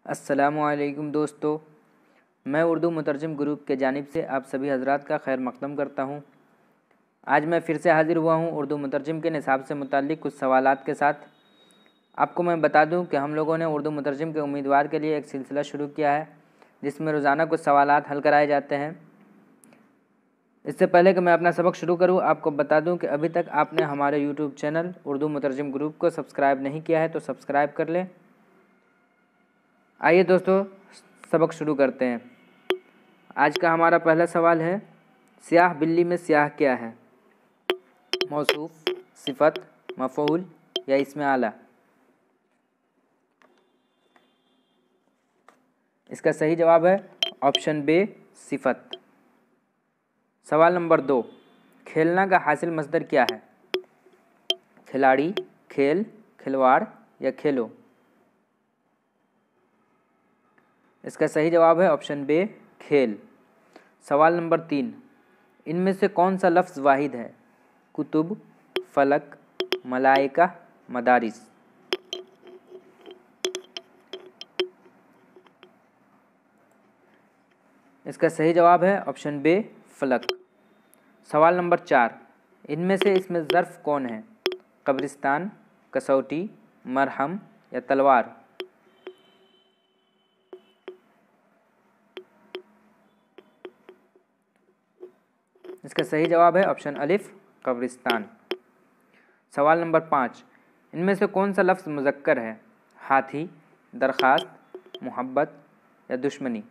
अस्सलामुअलैकुम दोस्तों, मैं उर्दू मुतरजम ग्रुप के जानिब से आप सभी हजरात का खैर मक़दम करता हूँ। आज मैं फिर से हाज़िर हुआ हूँ उर्दू मुतरजम के निसाब से मुताल्लिक़ कुछ सवालात के साथ। आपको मैं बता दूँ कि हम लोगों ने उर्दू मुतरजम के उम्मीदवार के लिए एक सिलसिला शुरू किया है जिसमें रोज़ाना कुछ सवालात हल कराए जाते हैं। इससे पहले कि मैं अपना सबक शुरू करूँ, आपको बता दूँ कि अभी तक आपने हमारे यूट्यूब चैनल उर्दू मुतरजम ग्रुप को सब्सक्राइब नहीं किया है तो सब्सक्राइब कर लें। आइए दोस्तों, सबक शुरू करते हैं। आज का हमारा पहला सवाल है, स्याह बिल्ली में स्याह क्या है? मौसूफ, सिफत, मफ़ऊल या इसमें आला? इसका सही जवाब है ऑप्शन बी, सिफत। सवाल नंबर 2, खेलना का हासिल मसदर क्या है? खिलाड़ी, खेल, खिलवाड़ या खेलो? इसका सही जवाब है ऑप्शन बी, खेल। सवाल नंबर 3, इनमें से कौन सा लफ्ज़ वाहिद है? कुतुब, फलक, मलाइका, मदारिस? इसका सही जवाब है ऑप्शन बी, फलक। सवाल नंबर 4, इनमें से इसमें ज़र्फ़ कौन है? कब्रिस्तान, कसौटी, मरहम या तलवार? इसका सही जवाब है ऑप्शन अलिफ, कब्रिस्तान। सवाल नंबर 5, इनमें से कौन सा लफ्ज़ मुज़क्कर है? हाथी, दरख्वास्त, मोहब्बत या दुश्मनी?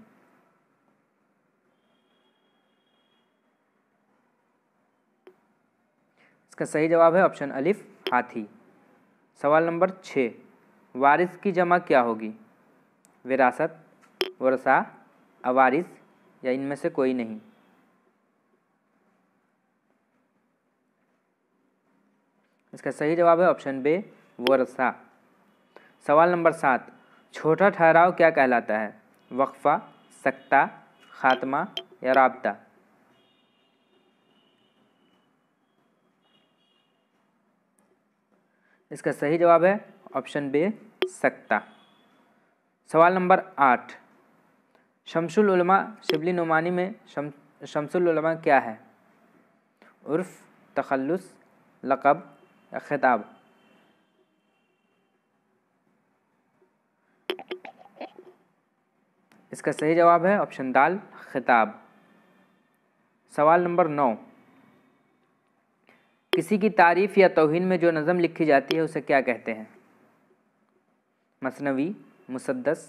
इसका सही जवाब है ऑप्शन अलिफ, हाथी। सवाल नंबर 6, वारिस की जमा क्या होगी? विरासत, वरसा, अवारिस या इनमें से कोई नहीं? इसका सही जवाब है ऑप्शन बी, वरसा। सवाल नंबर 7, छोटा ठहराव क्या कहलाता है? वक्फ़ा, सक्ता, खात्मा या राब्ता? इसका सही जवाब है ऑप्शन बी, सक्ता। सवाल नंबर 8, शम्सुल उलमा शिबली नुमानी में शम्सुल उलमा क्या है? उर्फ़, तखल्लुस, लक़ब या खिताब? इसका सही जवाब है ऑप्शन दाल, खिताब। सवाल नंबर 9, किसी की तारीफ़ या तौहीन में जो नज़म लिखी जाती है उसे क्या कहते हैं? मसनवी, मुसद्दस,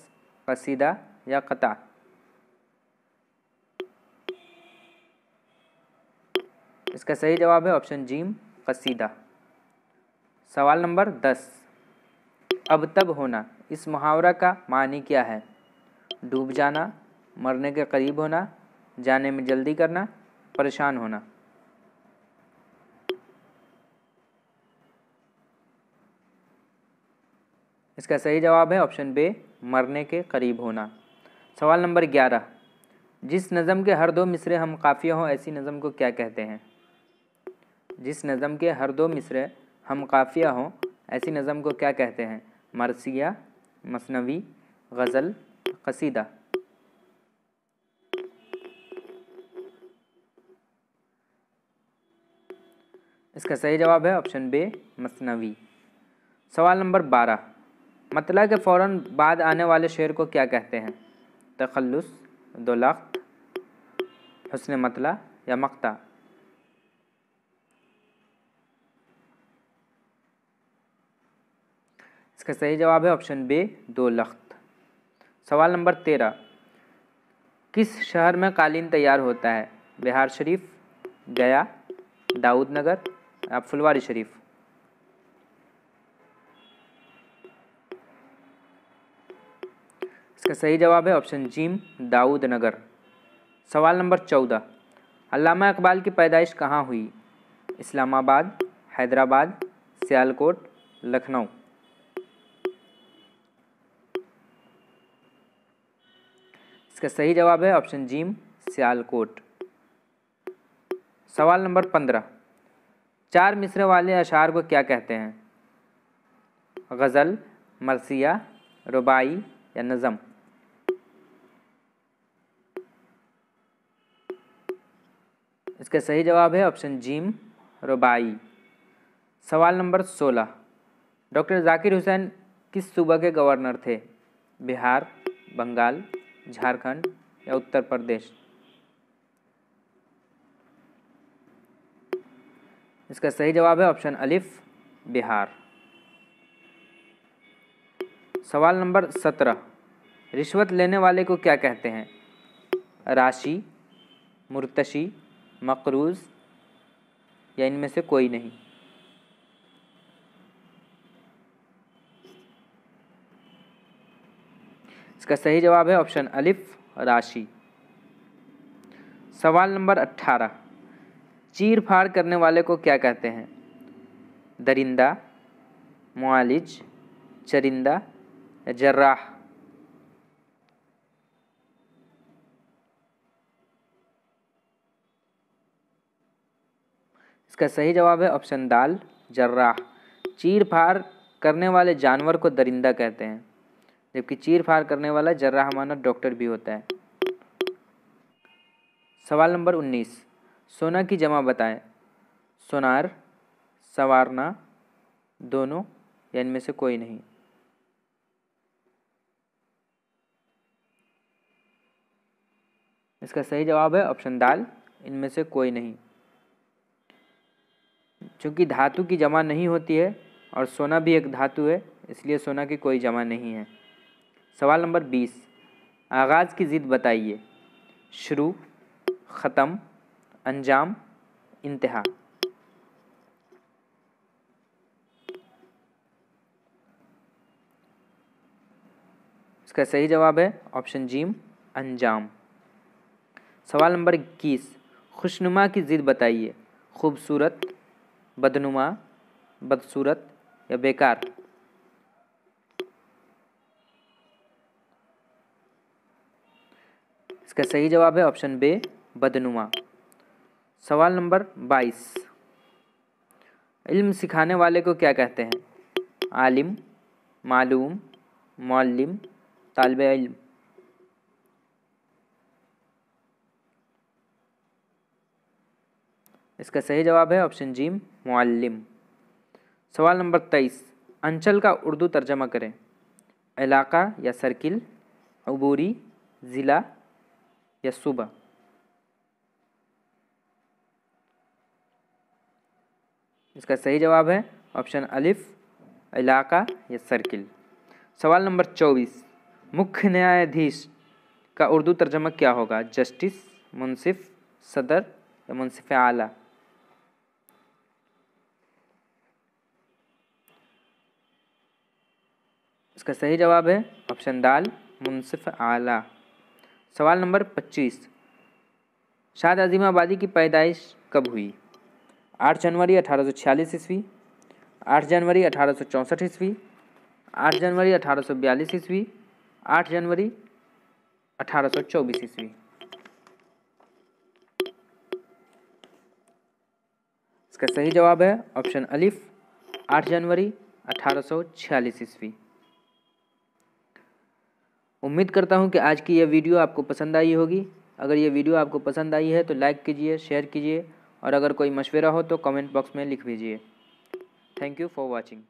कसीदा या क़ता? इसका सही जवाब है ऑप्शन जीम, कसीदा। सवाल नंबर 10, अब तब होना इस मुहावरा का मानी क्या है? डूब जाना, मरने के करीब होना, जाने में जल्दी करना, परेशान होना? इसका सही जवाब है ऑप्शन बी, मरने के करीब होना। सवाल नंबर 11, जिस नज़म के हर दो मिसरे हम काफ़िया हों ऐसी नज़म को क्या कहते हैं? जिस नज़म के हर दो मिसरे हम काफ़िया हों ऐसी नज़म को क्या कहते हैं? मरसिया, मसनवी, गज़ल, कसीदा? इसका सही जवाब है ऑप्शन बी, मसनवी। सवाल नंबर 12, मतला के फ़ौरन बाद आने वाले शेर को क्या कहते हैं? तखल्लुस, दुलख्त, हुस्न मतला या मक्ता? इसका सही जवाब है ऑप्शन बी, दुलख्त। सवाल नंबर 13, किस शहर में कालीन तैयार होता है? बिहार शरीफ, गया, दाऊद नगर या फुलवारी शरीफ? इसका सही जवाब है ऑप्शन जीम, दाऊद नगर। सवाल नंबर 14, अल्लामा इकबाल की पैदाइश कहाँ हुई? इस्लामाबाद, हैदराबाद, सियालकोट, लखनऊ? इसका सही जवाब है ऑप्शन जीम, सियालकोट। सवाल नंबर 15, चार मिसरे वाले अशार को क्या कहते हैं? गज़ल, मरसिया, रुबाई या नज़म? इसका सही जवाब है ऑप्शन जीम रुबाई। सवाल नंबर 16, डॉक्टर जाकिर हुसैन किस सूबा के गवर्नर थे? बिहार, बंगाल, झारखंड या उत्तर प्रदेश? इसका सही जवाब है ऑप्शन अलिफ बिहार। सवाल नंबर 17, रिश्वत लेने वाले को क्या कहते हैं? राशि, मुर्तशी, मकरूज या इनमें से कोई नहीं? इसका सही जवाब है ऑप्शन अलिफ राशि। सवाल नंबर 18, चीर फाड़ करने वाले को क्या कहते हैं? दरिंदा, मुआलिज, चरिंदा या जर्राह? इसका सही जवाब है ऑप्शन दाल जर्राह। चीर फाड़ करने वाले जानवर को दरिंदा कहते हैं, जबकि चीर फाड़ करने वाला जर्राह माना डॉक्टर भी होता है। सवाल नंबर 19, सोना की जमा बताएं। सोनार, संवारना, दोनों या इनमें से कोई नहीं? इसका सही जवाब है ऑप्शन दाल, इनमें से कोई नहीं। चूँकि धातु की जमा नहीं होती है और सोना भी एक धातु है, इसलिए सोना की कोई जमा नहीं है। सवाल नंबर 20, आगाज़ की ज़िद बताइए। शुरू, ख़त्म, अंजाम, इंतहा? इसका सही जवाब है ऑप्शन जीम अंजाम। सवाल नंबर 21, खुशनुमा की ज़िद बताइए। खूबसूरत, बदनुमा, बदसूरत या बेकार? इसका सही जवाब है ऑप्शन बे बदनुमा। सवाल नंबर 22, इल्म सिखाने वाले को क्या कहते हैं? आलिम, मालूम, मौल्लिम, तालिबे इल्म? इसका सही जवाब है ऑप्शन जीम मुअल्लिम। सवाल नंबर 23, अंचल का उर्दू तर्जमा करें। इलाका या सर्किल, अबूरी, ज़िला या सूबा? इसका सही जवाब है ऑप्शन अलिफ इलाका या सर्किल। सवाल नंबर 24, मुख्य न्यायाधीश का उर्दू तर्जमा क्या होगा? जस्टिस, मुंसिफ, सदर या मुंसिफ आला? इसका सही जवाब है ऑप्शन दाल मुंसिफ आला। सवाल नंबर 25, शाद अज़ीमाबादी की पैदाइश कब हुई? 8 जनवरी 1846 ईस्वी, 8 जनवरी 1864 ईस्वी, 8 जनवरी 1842 ईस्वी, 8 जनवरी 1824 ईस्वी? इसका सही जवाब है ऑप्शन अलिफ 8 जनवरी 1846 ईस्वी। उम्मीद करता हूं कि आज की यह वीडियो आपको पसंद आई होगी। अगर ये वीडियो आपको पसंद आई है तो लाइक कीजिए, शेयर कीजिए और अगर कोई मशवरा हो तो कमेंट बॉक्स में लिख दीजिए। Thank you for watching.